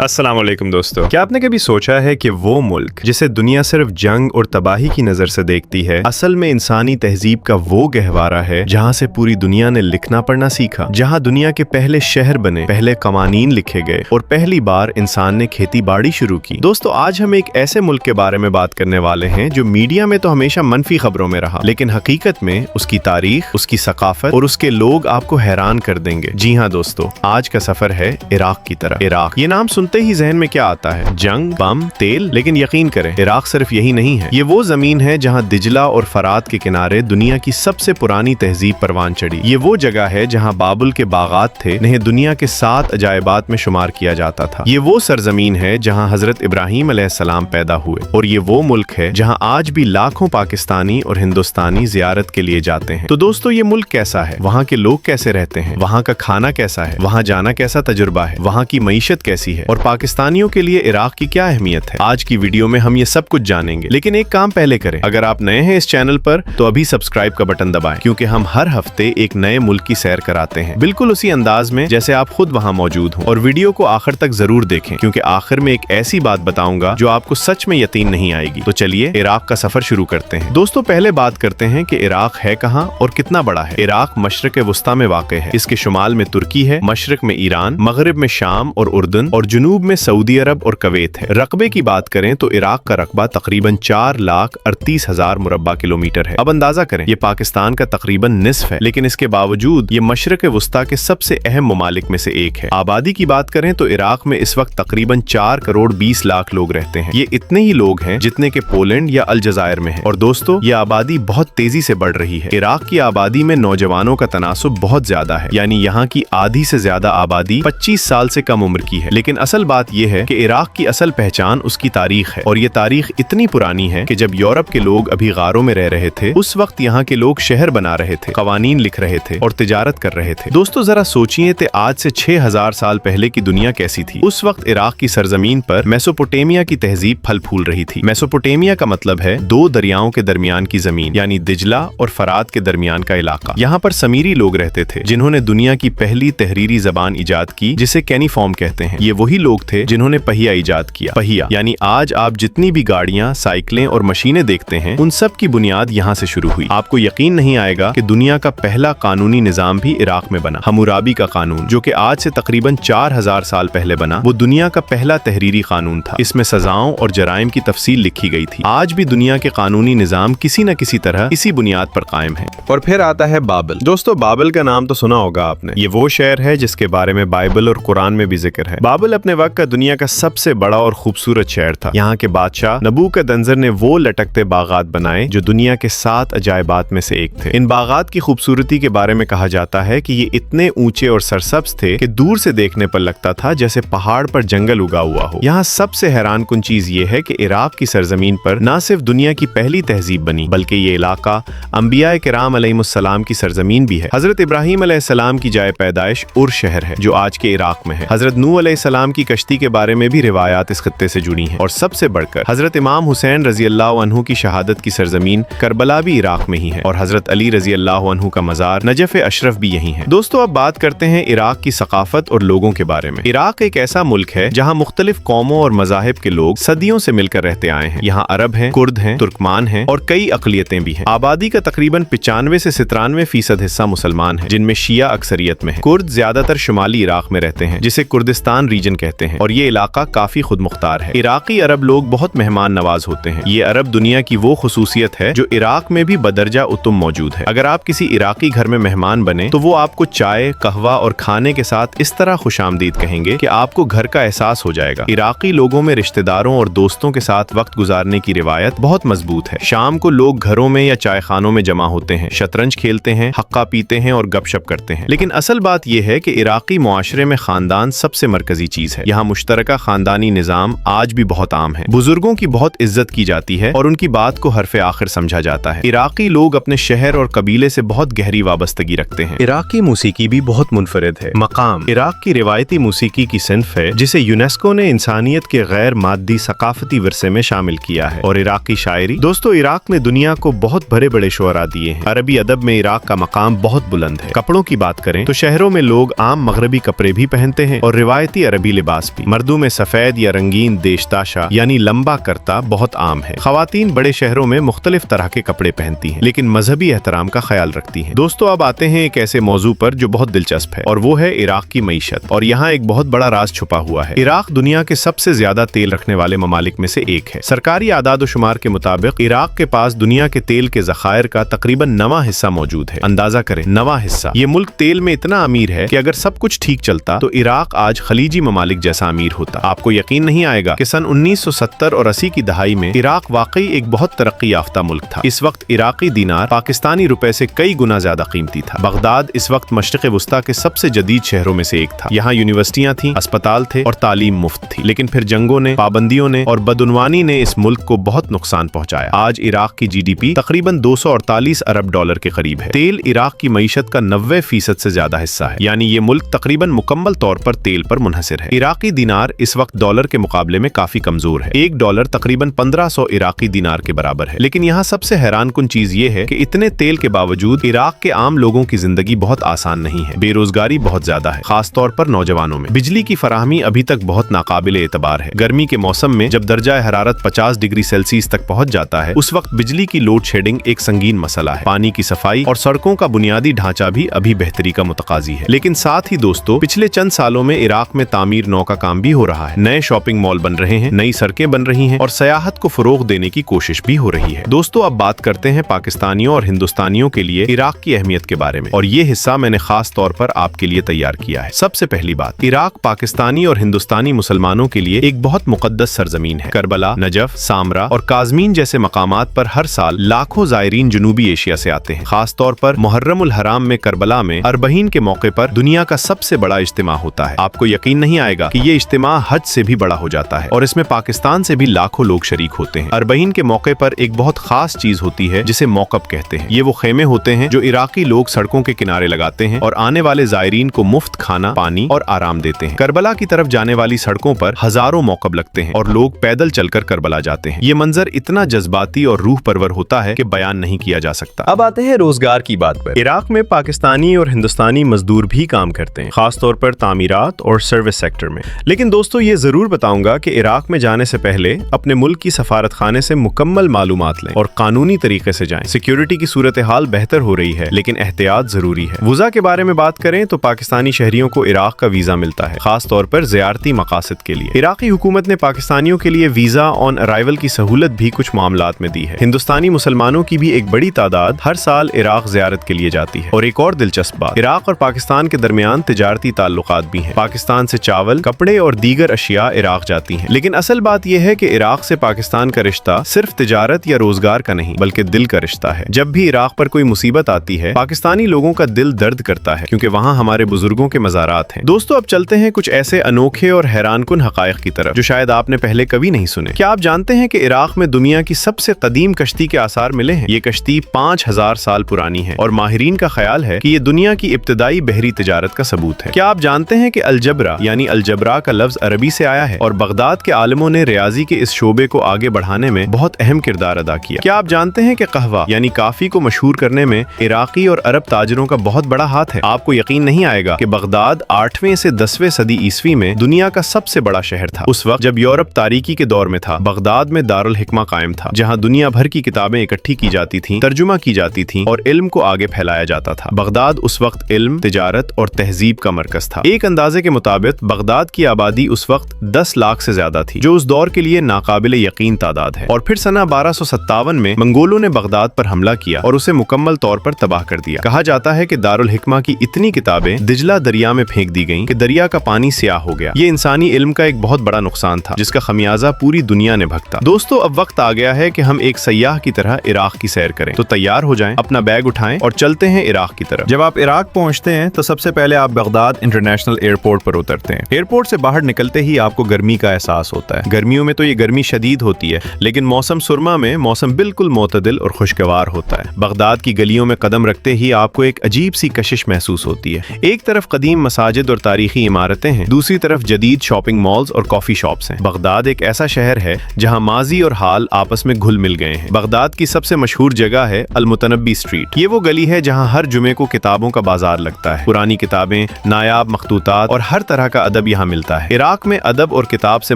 अस्सलाम वालेकुम दोस्तों, क्या आपने कभी सोचा है कि वो मुल्क जिसे दुनिया सिर्फ जंग और तबाही की नजर से देखती है, असल में इंसानी तहजीब का वो गहवारा है जहाँ से पूरी दुनिया ने लिखना पढ़ना सीखा, जहाँ दुनिया के पहले शहर बने, पहले कवानीन लिखे गए और पहली बार इंसान ने खेती बाड़ी शुरू की। दोस्तों, आज हम एक ऐसे मुल्क के बारे में बात करने वाले हैं जो मीडिया में तो हमेशा मनफी खबरों में रहा, लेकिन हकीकत में उसकी तारीख, उसकी सकाफत और उसके लोग आपको हैरान कर देंगे। जी हाँ दोस्तों, आज का सफर है इराक की तरफ। इराक, ये नाम सुनते ही जहन में क्या आता है? जंग, बम, तेल। लेकिन यकीन करें, इराक सिर्फ यही नहीं है। ये वो जमीन है जहाँ दिजला और फरात के किनारे दुनिया की सबसे पुरानी तहजीब परवान चढ़ी। ये वो जगह है जहाँ बाबुल के बागात थे, इन्हें दुनिया के 7 अजायबात में शुमार किया जाता था। ये वो सरजमीन है जहाँ हजरत इब्राहिम अलैहिस्सलाम पैदा हुए, और ये वो मुल्क है जहाँ आज भी लाखों पाकिस्तानी और हिंदुस्तानी जियारत के लिए जाते हैं। तो दोस्तों, ये मुल्क कैसा है? वहाँ के लोग कैसे रहते हैं? वहाँ का खाना कैसा है? वहाँ जाना कैसा तजुर्बा है? वहाँ की मईशत कैसी है? और पाकिस्तानियों के लिए इराक की क्या अहमियत है? आज की वीडियो में हम ये सब कुछ जानेंगे, लेकिन एक काम पहले करें। अगर आप नए हैं इस चैनल पर तो अभी सब्सक्राइब का बटन दबाएं, क्योंकि हम हर हफ्ते एक नए मुल्क की सैर कराते हैं, बिल्कुल उसी अंदाज में जैसे आप खुद वहाँ मौजूद हों। और वीडियो को आखिर तक जरूर देखें, क्योंकि आखिर में एक ऐसी बात बताऊंगा जो आपको सच में यकीन नहीं आएगी। तो चलिए इराक का सफर शुरू करते हैं। दोस्तों, पहले बात करते हैं कि इराक है कहाँ और कितना बड़ा है। इराक मशरक वस्ता में वाक़ है। इसके शुमाल में तुर्की है, मशरक में ईरान, मगरिब में शाम और उर्दन, और जुनूब में सऊदी अरब और कवैत है। रकबे की बात करें तो इराक का रकबा तकरीबन 4,38,000 मुरब्बा किलोमीटर है। अब अंदाजा करें, ये पाकिस्तान का तकरीबन निस्फ है, लेकिन इसके बावजूद ये मशरक वस्ता के सबसे अहम ममालिक में से एक है। आबादी की बात करें तो इराक में इस वक्त तकरीबन 4 करोड़ 20 लाख लोग रहते हैं। ये इतने ही लोग हैं जितने के पोलैंड या अलजायर में है। और दोस्तों, ये आबादी बहुत तेजी से बढ़ रही है। इराक की आबादी में नौजवानों का तनासुब बहुत ज्यादा है, यानी यहाँ की आधी से ज्यादा आबादी 25 साल से कम उम्र की है। लेकिन असल बात यह है कि इराक की असल पहचान उसकी तारीख है, और ये तारीख इतनी पुरानी है कि जब यूरोप के लोग अभी गारों में रह रहे थे, उस वक्त यहाँ के लोग शहर बना रहे थे, कवानीन लिख रहे थे और तिजारत कर रहे थे। दोस्तों, जरा सोचिए कि आज से 6000 साल पहले की दुनिया कैसी थी। उस वक्त इराक की सरजमीन पर मेसोपोटामिया की तहजीब फल फूल रही थी। मेसोपोटामिया का मतलब है 2 दरियाओं के दरमियान की जमीन, यानी दिजला और फरात के दरमियान का इलाका। यहाँ पर समीरी लोग रहते थे, जिन्होंने दुनिया की पहली तहरीरी जबान इजाद की, जिसे कैनिफॉर्म कहते हैं। ये वही लोग थे जिन्होंने पहिया इजाद किया। पहिया यानी आज आप जितनी भी गाड़ियां, साइकिलें और मशीनें देखते हैं, उन सब की बुनियाद यहाँ से शुरू हुई। आपको यकीन नहीं आएगा कि दुनिया का पहला कानूनी निजाम भी इराक में बना। हम्मुराबी का कानून, जो कि आज से तकरीबन 4000 साल पहले बना, वो दुनिया का पहला तहरीरी कानून था। इसमें सजाओं और जराइम की तफसील लिखी गई थी। आज भी दुनिया के कानूनी निजाम किसी न किसी तरह इसी बुनियाद पर कायम है। और फिर आता है बाबल। दोस्तों, बाबल का नाम तो सुना होगा आपने। ये वो शहर है जिसके बारे में बाइबल और कुरान में भी जिक्र है। बाबल अपने वक्त का दुनिया का सबसे बड़ा और खूबसूरत शहर था। यहाँ के बादशाह नबूकदनजर ने वो लटकते बागात बनाए जो दुनिया के 7 अजायबात में से एक थे। इन बागात की खूबसूरती के बारे में कहा जाता है कि ये इतने ऊंचे और सरसब्ज थे कि दूर से देखने पर लगता था जैसे पहाड़ पर जंगल उगा हुआ हो। यहाँ सबसे हैरान कुन चीज ये है कि इराक की सरजमीन पर न सिर्फ दुनिया की पहली तहजीब बनी, बल्कि ये इलाका अंबिया किराम अलैहिमुस्सलाम की सरजमीन भी है। हजरत इब्राहिम अलैहिस्सलाम की जाए पैदाइश उर शहर है, जो आज के इराक में है। हजरत नूह अलैहिस्सलाम की कश्ती के बारे में भी रिवायात इस खत्ते से जुड़ी हैं। और सबसे बढ़कर हजरत इमाम हुसैन रजी अल्लाह अन्हु की शहादत की सरजमीन करबला भी इराक में ही है, और हजरत अली रजी अल्लाह अन्हु का मजार नजफ अशरफ भी यही है। दोस्तों, अब बात करते हैं इराक की सकाफत और लोगों के बारे में। इराक एक ऐसा मुल्क है जहाँ मुख्तलिफ कौमों और मजाहिब के लोग सदियों से मिलकर रहते आए हैं। यहाँ अरब हैं, कुर्द हैं, तुर्कमान हैं और कई अकलियतें भी हैं। आबादी का तकरीबन 95 से 97% हिस्सा मुसलमान है, जिनमें शिया अक्सरियत में है। कुर्द ज्यादातर शुमाली इराक में रहते हैं, जिसे कुर्दिस्तान रीजन कहते हैं, और ये इलाका काफी खुद मुख्तार है। इराकी अरब लोग बहुत मेहमान नवाज होते हैं। ये अरब दुनिया की वो खुसूसियत है जो इराक में भी बदरजा उतम मौजूद है। अगर आप किसी इराकी घर में मेहमान बने तो वो आपको चाय, कहवा और खाने के साथ इस तरह खुशामदीद कहेंगे कि आपको घर का एहसास हो जाएगा। इराकी लोगों में रिश्तेदारों और दोस्तों के साथ वक्त गुजारने की रिवायत बहुत मजबूत है। शाम को लोग घरों में या चाय खानों में जमा होते हैं, शतरंज खेलते हैं, हक्का पीते हैं और गपशप करते हैं। लेकिन असल बात यह है कि इराकी मुआशरे में खानदान सबसे मरकजी चीज है। यहाँ मुश्तरका खानदानी निजाम आज भी बहुत आम है। बुजुर्गों की बहुत इज्जत की जाती है और उनकी बात को हरफ आखिर समझा जाता है। इराकी लोग अपने शहर और कबीले से बहुत गहरी वाबस्तगी रखते हैं। इराकी मूसीकी भी बहुत मुनफरिद है। मकाम इराक की रिवायती मूसीकी की सिन्फ है जिसे यूनेस्को ने इंसानियत के गैर मादी सकाफती विरसे में शामिल किया है। और इराकी शायरी। दोस्तों, इराक ने दुनिया को बहुत बड़े बड़े शुअरा दिए हैं। अरबी अदब में इराक का मकाम बहुत बुलंद है। कपड़ों की बात करें तो शहरों में लोग आम मगरबी कपड़े भी पहनते हैं और रिवायती अरबी लिबास भी। मर्दों में सफेद या रंगीन देशताशा यानी लंबा करता बहुत आम है। खवातीन बड़े शहरों में मुख्तलिफ तरह के कपड़े पहनती हैं, लेकिन मजहबी एहतराम का ख्याल रखती हैं। दोस्तों, अब आते हैं एक ऐसे मौजू पर जो बहुत दिलचस्प है, और वो है इराक की मईशत। और यहाँ एक बहुत बड़ा राज छुपा हुआ है। इराक दुनिया के सबसे ज्यादा तेल रखने वाले ममालिक में से एक है। सरकारी आदाद शुमार के मुताबिक इराक के पास दुनिया के तेल के ज़खायर का तकरीबन 9वां हिस्सा मौजूद है। अंदाजा करें, 9वां हिस्सा। ये मुल्क तेल में इतना अमीर है कि अगर सब कुछ ठीक चलता तो इराक आज खलीजी ममालिक जैसा अमीर होता। आपको यकीन नहीं आएगा कि सन 1970 और 80 की दहाई में इराक वाकई एक बहुत तरक्की याफ्ता मुल्क था। इस वक्त इराकी दीनार पाकिस्तानी रुपए से कई गुना ज्यादा कीमती था। बगदाद इस वक्त मशरिक़ वुस्ता के सबसे जदीद शहरों में से एक था। यहाँ यूनिवर्सिटियां थीं, अस्पताल थे और तालीम मुफ्त थी। लेकिन फिर जंगों ने, पाबंदियों ने और बदउनवानी ने इस मुल्क को बहुत नुकसान पहुंचाया। आज इराक की GDP तकरीबन 248 अरब डॉलर के करीब है। तेल इराक की मईशत का 90% से ज्यादा हिस्सा है, यानी ये मुल्क तकरीबन मुकम्मल तौर पर तेल पर मुनहसिर है। इराकी दिनार इस वक्त डॉलर के मुकाबले में काफी कमजोर है। $1 तकरीबन 1500 इराकी दिनार के बराबर है। लेकिन यहाँ सबसे हैरान कुन चीज ये है कि इतने तेल के बावजूद इराक के आम लोगों की जिंदगी बहुत आसान नहीं है। बेरोजगारी बहुत ज्यादा है, खास तौर पर नौजवानों में। बिजली की फराहमी अभी तक बहुत नाकाबिले एतबार है। गर्मी के मौसम में जब दर्जा हरारत 50 डिग्री सेल्सियस तक पहुंच जाता है, उस वक्त बिजली की लोड शेडिंग एक संगीन मसला है। पानी की सफाई और सड़कों का बुनियादी ढांचा भी अभी बेहतरी का मुतकाजी है। लेकिन साथ ही दोस्तों, पिछले चंद सालों में इराक में तामीर नौ का काम भी हो रहा है। नए शॉपिंग मॉल बन रहे हैं, नई सड़कें बन रही हैं और सयाहत को फरोग देने की कोशिश भी हो रही है। दोस्तों, अब बात करते हैं पाकिस्तानियों और हिंदुस्तानियों के लिए इराक की अहमियत के बारे में, और ये हिस्सा मैंने खास तौर पर आपके लिए तैयार किया है। सबसे पहली बात, इराक पाकिस्तानी और हिंदुस्तानी मुसलमानों के लिए एक बहुत मुकद्दस सरजमीन है। करबला, नजफ, सामरा और काज़मीन जैसे मकामात पर हर साल लाखों ज़ायरीन जनूबी एशिया से आते हैं। खास तौर पर मुहर्रमुल हराम में करबला में अरबईन के मौके पर दुनिया का सबसे बड़ा इज्तिमा होता है। आपको यकीन नहीं आएगा कि ये इज्तिमा हज से भी बड़ा हो जाता है और इसमें पाकिस्तान से भी लाखों लोग शरीक होते हैं। अरबईन के मौके पर एक बहुत खास चीज होती है जिसे मौकब कहते हैं। ये वो खेमे होते हैं जो इराकी लोग सड़कों के किनारे लगाते हैं और आने वाले ज़ायरीन को मुफ्त खाना, पानी और आराम देते हैं। करबला की तरफ जाने वाली सड़कों पर हजारों मौकब लगते हैं और लोग पैदल चलकर करबला जाते हैं। ये मंजर इतना जज्बाती और रूह परवर होता है कि बयान नहीं किया जा सकता। अब आते हैं रोजगार की बात पर। इराक में पाकिस्तानी और हिंदुस्तानी मजदूर भी काम करते हैं, खास तौर पर तामीरात और सर्विस सेक्टर में। लेकिन दोस्तों, ये जरूर बताऊंगा कि इराक में जाने से पहले अपने मुल्क की सफारत खाने से मुकम्मल मालूमात लें और कानूनी तरीके से जाएं। सिक्योरिटी की सूरत हाल बेहतर हो रही है, लेकिन एहतियात जरूरी है। वीजा के बारे में बात करें तो पाकिस्तानी शहरियों को इराक का वीजा मिलता है, खास तौर पर ज़ियारती मकासद के लिए। इराकी हुकूमत ने पाकिस्तानियों के लिए वीजा ऑन अराइवल की सहूलत भी कुछ मामलात में दी है। हिंदुस्तानी मुसलमानों की भी एक बड़ी तादाद हर साल इराक ज़ियारत के लिए जाती है। और एक और दिलचस्प बात, इराक और पाकिस्तान के दरमियान तिजारती ताल्लुकात भी हैं। पाकिस्तान से चावल, कपड़े और दीगर अशिया इराक जाती हैं। लेकिन असल बात यह है कि इराक से पाकिस्तान का रिश्ता सिर्फ तिजारत या रोजगार का नहीं, बल्कि दिल का रिश्ता है। जब भी इराक पर कोई मुसीबत आती है, पाकिस्तानी लोगों का दिल दर्द करता है, क्योंकि वहाँ हमारे बुजुर्गों के मज़ारात हैं। दोस्तों, अब चलते हैं कुछ ऐसे अनोखे और हैरानकुन हकायक की तरफ जो शायद आपने पहले कभी नहीं सुने। क्या आप जानते हैं कि इराक में दुनिया की सबसे कदीम कश्ती के आसार मिले हैं? ये कश्ती 5000 साल पुरानी है और माहिरीन का ख्याल है कि ये दुनिया की इब्तदाई बहरी तिजारत का सबूत है। क्या आप जानते हैं कि अलजबरा यानी अलजबरा का लफ्ज अरबी से आया है और बगदाद के आलिमों ने रियाजी के इस शोबे को आगे बढ़ाने में बहुत अहम किरदार अदा किया? क्या आप जानते हैं कि कहवा यानी काफी को मशहूर करने में इराकी और अरब ताजरों का बहुत बड़ा हाथ है? आपको यकीन नहीं आएगा कि बगदाद 8वीं से 10वीं सदी ईस्वी में दुनिया का सबसे बड़ा शहर था। उस वक्त जब यूरोप तारीकी के दौर में था, बगदाद में दारुल हिकमा कायम था, जहाँ दुनिया भर की किताबें इकट्ठी की जाती थीं, तर्जुमा की जाती थीं और इल्म को आगे फैलाया जाता था। बगदाद उस वक्त इल्म, तिजारत और तहजीब का मरकज था। एक अंदाजे के मुताबिक बगदाद की आबादी उस वक्त 10 लाख से ज्यादा थी, जो उस दौर के लिए नाकाबिले यकीन तादाद है। और फिर सना 1257 में मंगोलों ने बगदाद पर हमला किया और उसे मुकम्मल तौर पर तबाह कर दिया। कहा जाता है कि दारुल हिकमा की इतनी किताबें दिजला दरिया में फेंक दी गईं कि दरिया का पानी स्याह हो गया। ये इंसानी इल्म का एक बहुत बड़ा नुकसान था, जिसका खमियाजा पूरी दुनिया ने भुगता। दोस्तों, अब वक्त आ गया है कि हम एक सयाह की तरह इराक की सैर करें। तो तैयार हो जाएं, अपना बैग उठाएं और चलते हैं इराक की तरफ। जब आप इराक पहुंचते हैं तो सबसे पहले आप बगदाद इंटरनेशनल एयरपोर्ट पर उतरते हैं। एयरपोर्ट से बाहर निकलते ही आपको गर्मी का एहसास होता है। गर्मियों में तो ये गर्मी शदीद होती है, लेकिन मौसम सुरमा में मौसम बिल्कुल मोतदिल और खुशगवार होता है। बगदाद की गलियों में कदम रखते ही आपको एक अजीब सी कशिश महसूस होती है। एक तरफ कदीम मसाजिद और तारीखी इमारतें हैं, दूसरी तरफ जदीद शॉपिंग मॉल्स और कॉफी शॉप्स हैं। बगदाद एक ऐसा शहर है जहां माजी और हाल आपस में घुल मिल गए हैं। बगदाद की सबसे मशहूर जगह है अल-मुतनब्बी स्ट्रीट। ये वो गली है जहां हर जुमे को किताबों का बाजार लगता है। पुरानी किताबें, नायाब मखतूतात और हर तरह का अदब यहाँ मिलता है। इराक में अदब और किताब से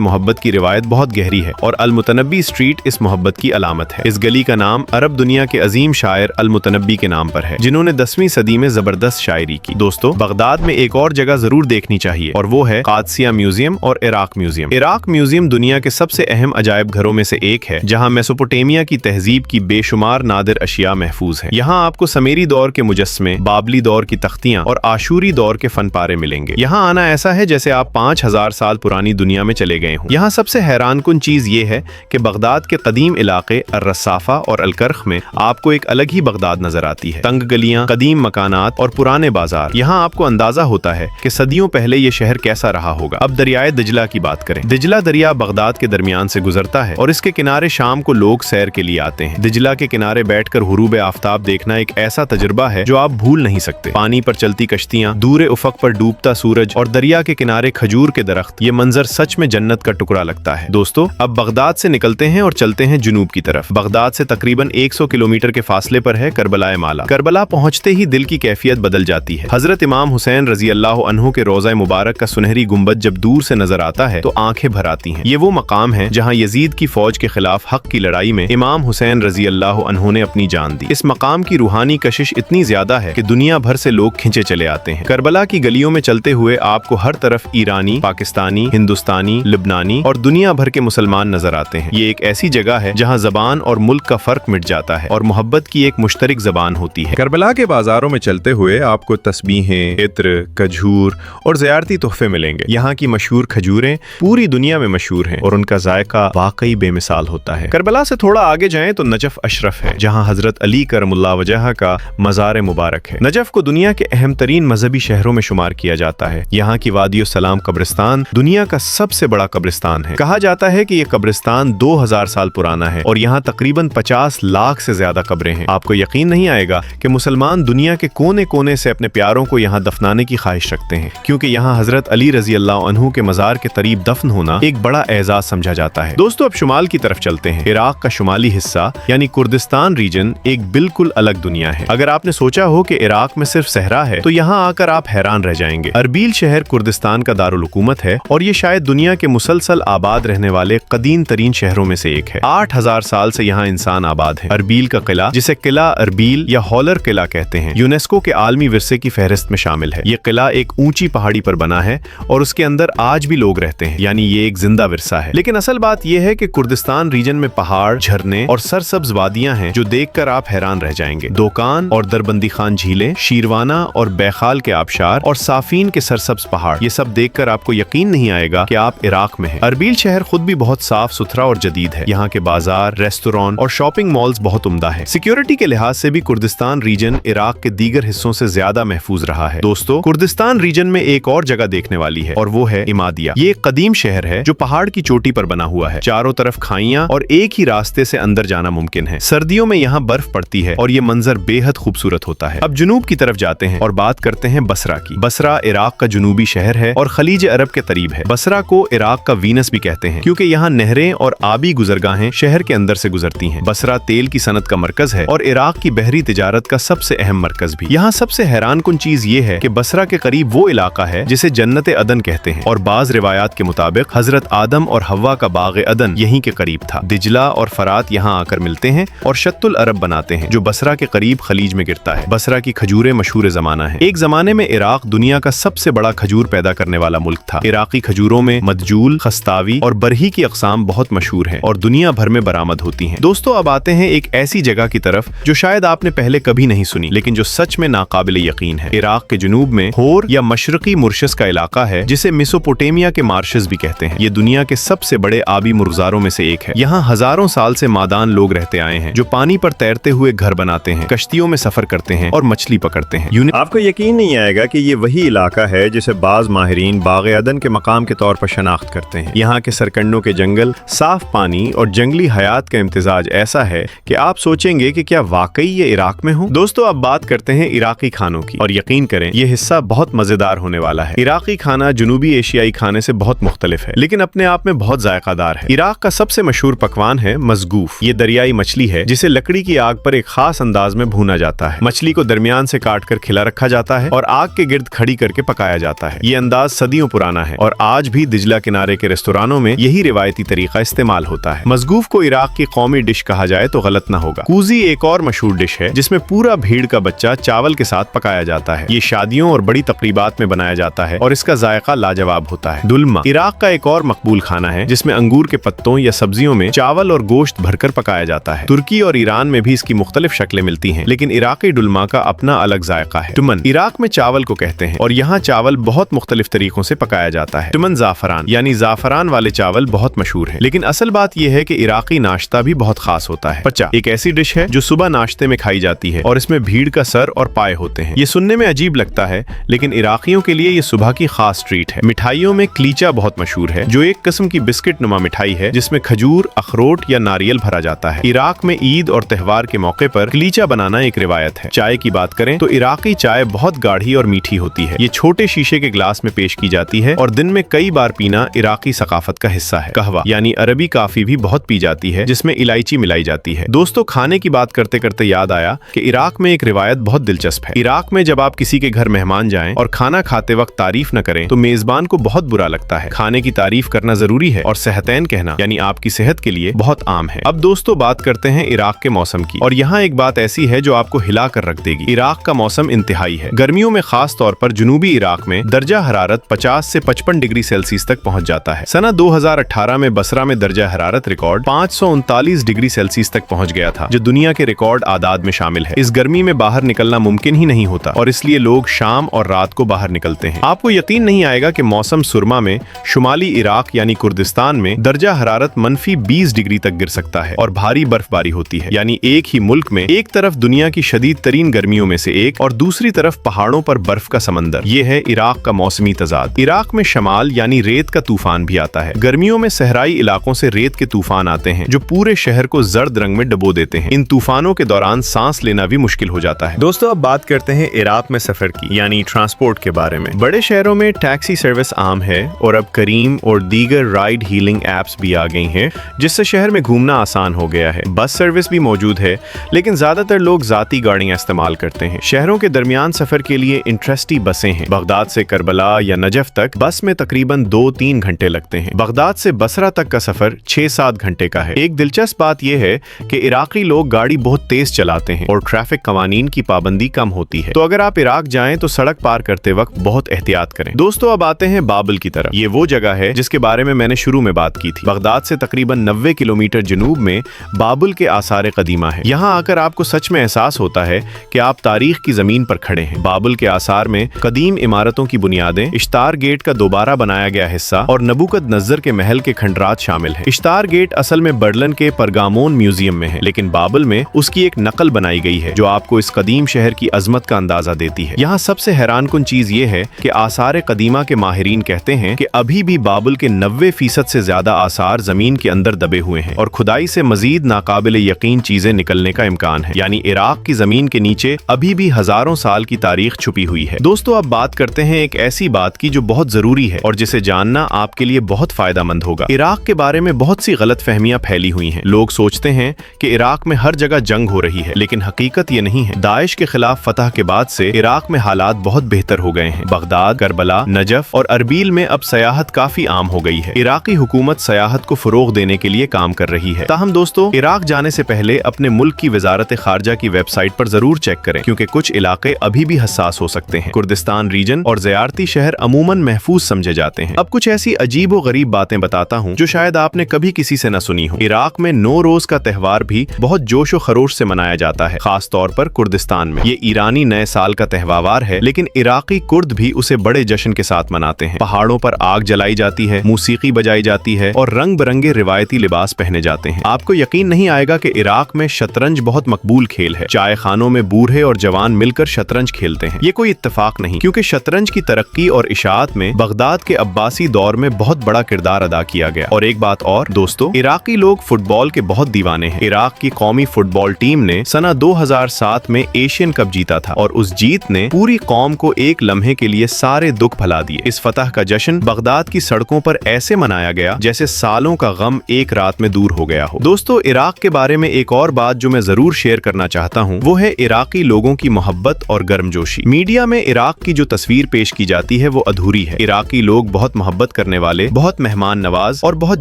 मोहब्बत की रिवायत बहुत गहरी है और अल-मुतनब्बी स्ट्रीट इस मोहब्बत की अलामत है। इस गली का नाम अरब दुनिया के अजीम शायर अल-मुतनब्बी के नाम पर है, जिन्होंने 10वीं सदी में जबरदस्त शायरी की। दोस्तों, बगदाद में एक और जगह जरूर देखनी चाहिए और वो है कादसिया म्यूजियम और इराक म्यूजियम। इराक म्यूजियम दुनिया के सबसे अहम अजायब घरों में से एक है, जहाँ मेसोपोटामिया की तहजीब की बेशुमार नादिर अशिया महफूज है। यहाँ आपको समेरी दौर के मुजस्मे, बाबली दौर की तख्तियां और आशूरी दौर के फन पारे मिलेंगे। यहाँ आना ऐसा है जैसे आप 5000 साल पुरानी दुनिया में चले गए हों। यहाँ सबसे हैरानकुन चीज ये है कि बगदाद के कदीम इलाके अर-रसाफा और अल-कर्ख में आपको एक अलग ही बगदाद नजर आती है। तंग गलियां, कदीम मकानात और पुराने बाजार। यहाँ आपको अंदाजा होता है कि सदियों पहले ये शहर कैसा रहा होगा। अब दरियाए दिजला की बात करें। दिजला दरिया बगदाद के दरमियान से गुजरता है और इसके किनारे शाम को लोग सैर के लिए आते हैं। दिजला के किनारे बैठकर हुरूब आफ्ताब देखना एक ऐसा तजुर्बा है जो आप भूल नहीं सकते। पानी पर चलती कश्तियां, दूर उफक पर डूबता सूरज और दरिया के किनारे खजूर के दरख्त, ये मंजर सच में जन्नत का टुकड़ा लगता है। दोस्तों, अब बगदाद से निकलते हैं और चलते हैं जुनूब की तरफ। बगदाद से तकरीबन 100 किलोमीटर के फासले पर है करबलाए माला। करबला पहुंचते ही दिल की कैफियत बदल जाती है। हजरत इमाम हुसैन रजी अल्लाह अन्हु के रोज़ा मुबारक का सुनहरी गुंबद जब दूर से नजर आता है तो आंखें भर आती हैं। ये वो मकाम है जहां यजीद की फौज के खिलाफ हक की लड़ाई में इमाम हुसैन रजी अल्लाह अन्हु ने अपनी जान दी। इस मकाम की रूहानी कशिश इतनी ज्यादा है कि दुनिया भर से लोग खिंचे चले आते हैं। करबला की गलियों में चलते हुए आपको हर तरफ ईरानी, पाकिस्तानी, हिंदुस्तानी, लिबनानी और दुनिया भर के मुसलमान नजर आते हैं। ये एक ऐसी जगह है जहाँ जबान और मुल्क का फर्क मिट जाता है और मोहब्बत की एक मुश्तरक जबान होती है। करबला के बाजारों में चलते हुए आपको तस्बीहें, इत्र, खजूर और ज़ियारती तोहफे मिलेंगे। यहाँ की मशहूर खजूरें पूरी दुनिया में मशहूर हैं और उनका जायका वाकई बेमिसाल होता है। करबला से थोड़ा आगे जाएं तो नजफ अशरफ है, जहाँ हजरत अली करमुल्लाह वजह का मज़ार मुबारक है। नजफ को दुनिया के अहम तरीन मजहबी शहरों में शुमार किया जाता है। यहाँ की वादियो सलाम कब्रिस्तान दुनिया का सबसे बड़ा कब्रिस्तान है। कहा जाता है कि यह कब्रिस्तान 2000 साल पुराना है और यहाँ तकरीबन 50 लाख से ज्यादा कब्रें हैं। आपको यकीन नहीं आएगा कि मुसलमान दुनिया के कोने कोने से अपने प्यारों को यहाँ दफनाने की ख्वाहिश रखते हैं, क्योंकि यहाँ हजरत अली रजी अल्लाह अन्हु के मजार के करीब दफन होना एक बड़ा एजाज समझा जाता है। दोस्तों, अब शुमाल की तरफ चलते हैं। इराक का शुमाली हिस्सा यानी कुर्दिस्तान रीजन एक बिल्कुल अलग दुनिया है। अगर आपने सोचा हो कि इराक में सिर्फ सहरा है तो यहाँ आकर आप हैरान रह जाएंगे। अरबील शहर कुर्दिस्तान का दारुल हुकूमत है और ये शायद दुनिया के मुसलसल आबाद रहने वाले कदीम तरीन शहरों में से एक है। 8000 साल से यहाँ इंसान आबाद है। अरबील का किला, जिसे किला अरबील या हॉलर किला कहते हैं, यूनेस्को के आलमी विरसे की फहरिस्त में शामिल है। ये किला एक ऊंची पहाड़ी पर बना है और उसके अंदर आज भी लोग रहते हैं, यानी ये एक जिंदा विरसा है। लेकिन असल बात यह है कि कुर्दिस्तान रीजन में पहाड़, झरने और सरसब्ज वादियां हैं जो देखकर आप हैरान रह जाएंगे। दोकान और दरबंदी खान झीलें, शीरवाना और बैखाल के आबशार और साफीन के सरसब्ज पहाड़, ये सब देखकर आपको यकीन नहीं आएगा कि आप इराक में हैं। अरबील शहर खुद भी बहुत साफ सुथरा और जदीद है। यहाँ के बाजार, रेस्टोरेंट और शॉपिंग मॉल्स बहुत उम्दा है। सिक्योरिटी के लिहाज से भी कुर्दिस्तान रीजन इराक के दीगर हिस्सों से ज्यादा महफूज रहा है। दोस्तों, कुर्दिस्तान रीजन में एक और जगह देखने वाली है और वो है इमादिया। ये एक कदीम शहर है जो पहाड़ की चोटी पर बना हुआ है। चारों तरफ खाइयां और एक ही रास्ते से अंदर जाना मुमकिन है। सर्दियों में यहाँ बर्फ पड़ती है और ये मंजर बेहद खूबसूरत होता है। अब जुनूब की तरफ जाते हैं और बात करते हैं बसरा की। बसरा इराक का जुनूबी शहर है और खलीज अरब के करीब है। बसरा को इराक का वीनस भी कहते हैं क्योंकि यहाँ नहरें और आबी गुजरगाहें शहर के अंदर से गुजरती हैं। बसरा तेल की सनत का मरकज है और इराक की बहरी तिजारत का सबसे अहम मरकज भी। यहाँ सबसे हैरानकुन चीज ये है कि बसरा के करीब वो इलाका है जिसे जन्नत अदन कहते हैं और बाज रिवायात के मुताबिक हजरत आदम और हव्वा का बाग अदन यहीं के करीब था। दिजला और फरात यहाँ आकर मिलते हैं और शत्तुल अरब बनाते हैं जो बसरा के करीब खलीज में गिरता है। बसरा की खजूरें मशहूर जमाना है। एक जमाने में इराक दुनिया का सबसे बड़ा खजूर पैदा करने वाला मुल्क था। इराकी खजूरों में मदजूल, खस्तावी और बरही की अकसाम बहुत मशहूर हैं और दुनिया भर में बरामद होती हैं। दोस्तों, अब आते हैं एक ऐसी जगह की तरफ जो शायद आपने पहले कभी नहीं सुनी लेकिन जो सच में नाकाबिल यकीन है। इराक के जुनूब में होर या मशरकी मुर्शस का इलाका है जिसे मेसोपोटामिया के मार्शस भी कहते हैं। ये दुनिया के सबसे बड़े आबी मुर्गजारों में से एक है। यहाँ हजारों साल से मादान लोग रहते आए हैं जो पानी पर तैरते हुए घर बनाते हैं, कश्तियों में सफर करते हैं और मछली पकड़ते हैं। आपको यकीन नहीं आएगा कि ये वही इलाका है जिसे बाज माहिरीन बाग अदन के मकाम के तौर पर शनाख्त करते हैं। यहाँ के सरकंडों के जंगल, साफ पानी और जंगली हयात का इम्तिजाज ऐसा है कि आप सोचेंगे कि क्या वाकई ये इराक में हो। दोस्तों, अब बात करते हैं इराकी खानों की और यकीन करें ये हिस्सा बहुत मजेदार होने वाला है। इराकी खाना जुनूबी एशियाई खाने से बहुत मुख्तलिफ है लेकिन अपने आप में बहुत जायकादार है। इराक का सबसे मशहूर पकवान है मज़गूफ। ये दरियाई मछली है जिसे लकड़ी की आग पर एक खास अंदाज में भूना जाता है। मछली को दरमियान से काट कर खिला रखा जाता है और आग के गिर्द खड़ी करके पकाया जाता है। ये अंदाज सदियों पुराना है और आज भी दिजला किनारे के रेस्तोरानों में यही रिवायती तरीका इस्तेमाल होता है। मज़गूफ को इराक की कौमी डिश कहा जाए तो गलत ना होगा। कूजी एक और मशहूर डिश है जिसमें पूरा भीड़ का बच्चा चावल के साथ पकाया जाता है। ये शादियों और बड़ी तकरीबात में बनाया जाता है और इसका जायका लाजवाब होता है। दुल्मा इराक का एक और मकबूल खाना है जिसमें अंगूर के पत्तों या सब्जियों में चावल और गोश्त भरकर पकाया जाता है। तुर्की और ईरान में भी इसकी मुख्तलिफ शक्लें मिलती हैं, लेकिन इराकी डुल्मा का अपना अलग जायका है। टुमन इराक में चावल को कहते हैं और यहाँ चावल बहुत मुख्तलिफ तरीकों से पकाया जाता है। टुमन ज़ाफ़रान यानी ज़ाफ़रान वाले चावल बहुत मशहूर है, लेकिन असल बात यह है कि इराकी नाश्ता भी बहुत खास होता है। पचा एक ऐसी डिश है जो सुबह नाश्ते में खाई जाती है और इसमें भीड़ का सर और पाए होते हैं। ये सुनने में अजीब लगता है, लेकिन इराकियों के लिए ये सुबह की खास ट्रीट है। मिठाइयों में क्लीचा बहुत मशहूर है, जो एक किस्म की बिस्किट नुमा मिठाई है जिसमें खजूर, अखरोट या नारियल भरा जाता है। इराक में ईद और त्योहार के मौके पर क्लीचा बनाना एक रिवायत है। चाय की बात करें तो इराकी चाय बहुत गाढ़ी और मीठी होती है। ये छोटे शीशे के ग्लास में पेश की जाती है और दिन में कई बार पीना इराकी सकाफत का हिस्सा है। कहवा यानी अरबी काफी भी बहुत पी जाती है जिसमें इलायची मिलाई जाती है। दोस्तों, खाने की बात करते करते याद आया कि इराक में एक रिवायत बहुत दिलचस्प है। इराक में जब आप किसी के घर मेहमान जाएं और खाना खाते वक्त तारीफ न करें तो मेजबान को बहुत बुरा लगता है। खाने की तारीफ करना जरूरी है और सेहतैन कहना यानी आपकी सेहत के लिए बहुत आम है। अब दोस्तों, बात करते हैं इराक के मौसम की, और यहाँ एक बात ऐसी है जो आपको हिला कर रख देगी। इराक का मौसम इंतहाई है। गर्मियों में खास तौर पर जनूबी इराक में दर्जा हरारत 50 से 55 डिग्री सेल्सियस तक पहुंच जाता है। सना 2018 में बसरा में दर्जा हरारत रिकॉर्ड 539 डिग्री सेल्सियस तक पहुंच गया था, जो दुनिया के रिकॉर्ड आदाद में शामिल है। इस गर्मी में बाहर निकलना मुमकिन ही नहीं होता और इसलिए लोग शाम और रात को बाहर निकलते हैं। आपको यकीन नहीं आएगा कि मौसम सुरमा में शुमाली इराक यानी कुर्दिस्तान में दर्जा हरारत -20 डिग्री तक गिर सकता है और भारी बर्फबारी होती है। यानी एक ही मुल्क में एक तरफ दुनिया की शदीद तरीन गर्मियों में से एक और दूसरी तरफ पहाड़ों पर बर्फ का समंदर। ये है इराक का मौसमी तजाद। इराक में शमाल यानी रेत का तूफान भी आता है। गर्मियों में सहराई इलाकों से रेत के तूफान आते हैं जो पूरे शहर को जर्द रंग में डबो देते हैं। इन तूफानों के दौरान सांस लेना भी मुश्किल हो जाता है। दोस्तों, अब बात करते हैं इराक में सफर की यानी ट्रांसपोर्ट के बारे में। बड़े शहरों में टैक्सी सर्विस आम है और अब करीम और दीगर राइड हीलिंग एप्स भी आ गई हैं, जिससे शहर में घूमना आसान हो गया है। बस सर्विस भी मौजूद है, लेकिन ज्यादातर लोग जाती गाड़ियां इस्तेमाल करते हैं। शहरों के दरमियान सफर के लिए इंटरेस्टी बसें हैं। बगदाद से करबला या नजफ तक बस में तकरीबन 2-3 घंटे लगते हैं। बगदाद से बसरा तक का सफर 6-7 घंटे का है। एक दिलचस्प बात यह है कि इराकी लोग गाड़ी बहुत तेज चलाते हैं और ट्रैफिक कवानीन की पाबंदी कम होती है। तो अगर आप इराक जाएं तो सड़क पार करते वक्त बहुत एहतियात करें। दोस्तों, अब आते हैं बाबल की तरफ। ये वो जगह है जिसके बारे में मैंने शुरू में बात की थी। बगदाद से तकरीबन 90 किलोमीटर जनूब में बाबुल के आसार कदीमा है। यहाँ आकर आपको सच में एहसास होता है कि आप तारीख की जमीन पर खड़े हैं। बाबुल के आसार में कदीम इमारतों की बुनियादें, इश्तार गेट का दोबारा बनाया गया हिस्सा और नबूकदनज़र के महल के खंडरात शामिल हैं। इश्तार गेट असल में बर्लिन के परगामोन म्यूजियम में है, लेकिन बाबुल में उसकी एक नकल बनाई गई है जो आपको इस कदीम शहर की अजमत का अंदाजा देती है। यहाँ सबसे हैरानकुन चीज ये है कि आसार कदीमा के माहिरीन कहते हैं कि अभी भी बाबुल के 90% से ज्यादा आसार जमीन के अंदर दबे हुए हैं और खुदाई से मजीद नाकाबिले यकीन चीजें निकलने का इम्कान है। यानी इराक की जमीन के नीचे अभी भी हजारों साल की तारीख छुपी हुई है। दोस्तों, अब बात करते हैं एक ऐसी बात की जो बहुत जरूरी है और जिसे जानना आपके लिए बहुत फायदेमंद होगा। इराक के बारे में बहुत सी गलत फहमियां फैली हुई हैं। लोग सोचते हैं कि इराक में हर जगह जंग हो रही है, लेकिन हकीकत ये नहीं है। दाइश के खिलाफ फतह के बाद से इराक में हालात बहुत बेहतर हो गए हैं। बगदाद, करबला, नजफ और अरबील में अब सयाहत काफी आम हो गई है। इराकी हुकूमत सयाहत को फरोग देने के लिए काम कर रही है। ताहम दोस्तों, इराक जाने से पहले अपने मुल्क की वजारत खारजा की वेबसाइट पर जरूर चेक करें, क्योंकि कुछ इलाके अभी भी हसास हो सकते हैं। कुर्दिस्तान रीजन और ज़ियारती शहर अमूमन महफूज समझे जाते हैं। अब कुछ ऐसी अजीब व गरीब बातें बताता हूँ जो शायद आपने कभी किसी से न सुनी हो। इराक में नौरोज का त्यौहार भी बहुत जोश व खरोश से मनाया जाता है, खास तौर पर कुर्दिस्तान में। ये ईरानी नए साल का त्यौहार है, लेकिन इराकी कुर्द भी उसे बड़े जश्न के साथ मनाते हैं। पहाड़ों पर आग जलाई जाती है, मूसीकी बजाई जाती है और रंग बिरंगे रिवायती लिबास पहने जाते हैं। आपको यकीन नहीं आएगा कि इराक में शतरंज बहुत मकबूल खेल है। चाय खानों में बूढ़े और जवान मिलकर शतरंज खेलते हैं। ये कोई इत्तेफाक नहीं, क्योंकि शतरंज की तरक्की और इशाअत में बगदाद के अब्बासी दौर में बहुत बड़ा किरदार अदा किया गया। और एक बात और दोस्तों, इराकी लोग फुटबॉल के बहुत दीवाने हैं। इराक की कौमी फुटबॉल टीम ने सना 2007 में एशियन कप जीता था और उस जीत ने पूरी कौम को एक लम्हे के लिए सारे दुख भुला दिए। इस फतह का जश्न बगदाद की सड़कों पर ऐसे मनाया गया जैसे सालों का गम एक रात में दूर हो गया हो। दोस्तों, इराक के बारे में एक और बात जो मैं जरूर शेयर करना चाहता हूँ वो है इराकी लोगों की मोहब्बत और गर्मजोशी। मीडिया में इराक की जो तस्वीर पेश की जाती है वो अधूरी है। इराकी लोग बहुत मोहब्बत करने वाले, बहुत मेहमान नवाज और बहुत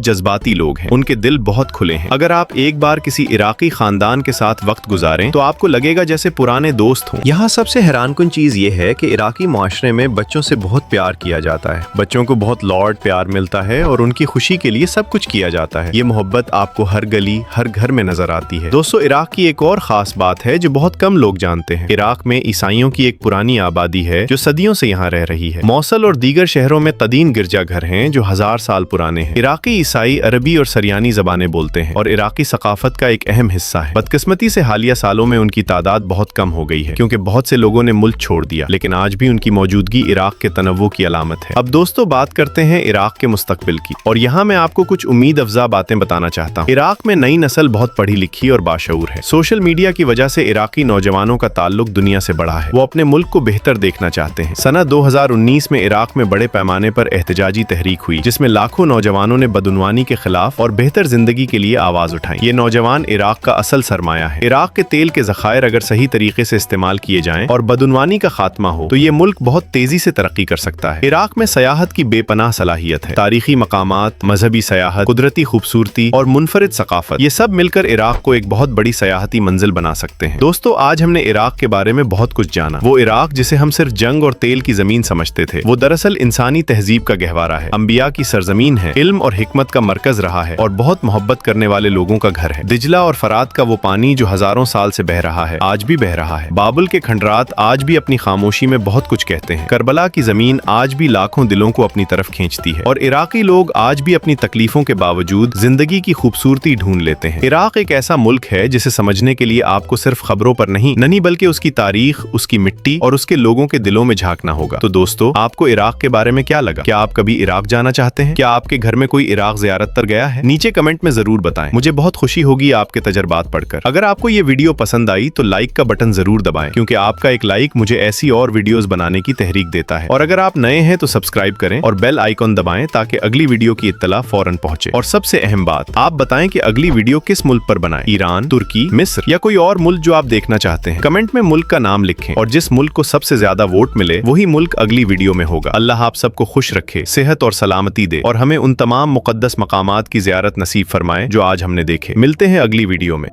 जज्बाती लोग हैं। उनके दिल बहुत खुले हैं। अगर आप एक बार किसी इराकी खानदान के साथ वक्त गुजारें तो आपको लगेगा जैसे पुराने दोस्त हों। यहाँ सबसे हैरानकुन चीज ये है कि इराकी मुआशरे में बच्चों से बहुत प्यार किया जाता है। बच्चों को बहुत लौट प्यार मिलता है और उनकी खुशी के लिए सब कुछ किया जाता है। ये मोहब्बत आपको हर गली, हर घर में नजर आती है। दोस्तों, इराक की एक और खास बात है जो बहुत कम लोग जानते हैं। इराक में ईसाइयों की एक पुरानी आबादी है जो सदियों से यहाँ रह रही है। मौसल और दीगर शहरों में तदीन गिरजाघर हैं जो 1000 साल पुराने हैं। इराकी ईसाई अरबी और सरियानी जबानें बोलते हैं और इराकी सकाफत का एक अहम हिस्सा है। बदकिस्मती से हालिया सालों में उनकी तादाद बहुत कम हो गई है क्योंकि बहुत से लोगों ने मुल्क छोड़ दिया, लेकिन आज भी उनकी मौजूदगी इराक के तनव्वु की अलामत है। अब दोस्तों, बात करते हैं इराक के मुस्तकबिल की, और यहाँ मैं आपको कुछ उम्मीद अफजा बातें बताना चाहता हूँ। इराक में नई नस्ल बहुत पढ़ी लिखी और बाशऊर है। सोशल मीडिया की वजह से इराकी नौजवानों का ताल्लुक दुनिया से बढ़ा है। वो अपने मुल्क को बेहतर देखना चाहते हैं। सना 2019 में इराक में बड़े पैमाने पर एहतजाजी तहरीक हुई जिसमें लाखों नौजवानों ने बदउनवानी के खिलाफ और बेहतर जिंदगी के लिए आवाज उठाई। ये नौजवान इराक का असल सरमाया है। इराक के तेल के ज़खायर अगर सही तरीके से इस्तेमाल किए जाएं और बदउनवानी का खात्मा हो तो ये मुल्क बहुत तेजी से तरक्की कर सकता है। इराक में सयाहत की बेपनाह सलाहियत है। तारीखी मकामात, मजहबी सयाहत, कुदरती खूबसूरती और मुनफरिद सकाफत, ये सब मिलकर इराक को एक बहुत बड़ी सयाहती मंजिल बना सकते हैं। दोस्तों, आज हमने इराक के बारे में बहुत कुछ जाना। वो इराक जिसे हम सिर्फ जंग और तेल की जमीन समझते थे, वो दरअसल इंसानी तहजीब का गहवारा है, अंबिया की सरजमीन है, इल्म और हिकमत का मरकज रहा है और बहुत मोहब्बत करने वाले लोगों का घर है। दिजला और फरात का वो पानी जो हजारों साल से बह रहा है, आज भी बह रहा है। बाबुल के खंडरात आज भी अपनी खामोशी में बहुत कुछ कहते हैं। करबला की जमीन आज भी लाखों दिलों को अपनी तरफ खींचती है और इराकी लोग आज भी अपनी तकलीफों के बावजूद जिंदगी की खूबसूरती ढूंढ लेते हैं। इराक एक ऐसा मुल्क है जिसे समझने के लिए आपको सिर्फ खबरों पर नहीं बल्कि उसकी तारीख, उसकी मिट्टी और उसके लोगों के दिलों में झांकना होगा। तो दोस्तों, आपको इराक के बारे में क्या लगा? क्या आप कभी इराक जाना चाहते हैं? क्या आपके घर में कोई इराक ज़ियारत पर गया है? नीचे कमेंट में जरूर बताएं। मुझे बहुत खुशी होगी आपके तजर्बात पढ़कर। अगर आपको ये वीडियो पसंद आई तो लाइक का बटन जरूर दबाएं, क्योंकि आपका एक लाइक मुझे ऐसी और वीडियोस बनाने की तहरीक देता है। और अगर आप नए हैं तो सब्सक्राइब करें और बेल आइकॉन दबाएं ताकि अगली वीडियो की इत्तला फौरन पहुंचे। और सबसे अहम बात, आप बताएं कि अगली वीडियो किस मुल्क पर बनाएं, ईरान, तुर्की, मिस्र या कोई और मुल्क जो आप देखना चाहते हैं। कमेंट में मुल्क का नाम लिखें और जिस मुल्क को सबसे ज्यादा वोट मिले वही मुल्क अगली वीडियो में होगा। अल्लाह आप सबको खुश रखे, सेहत और सलामती दे और हमें उन तमाम मुकद्दस मकामात की ज़ियारत नसीब फरमाए जो आज हमने देखे। मिलते हैं अगली वीडियो में।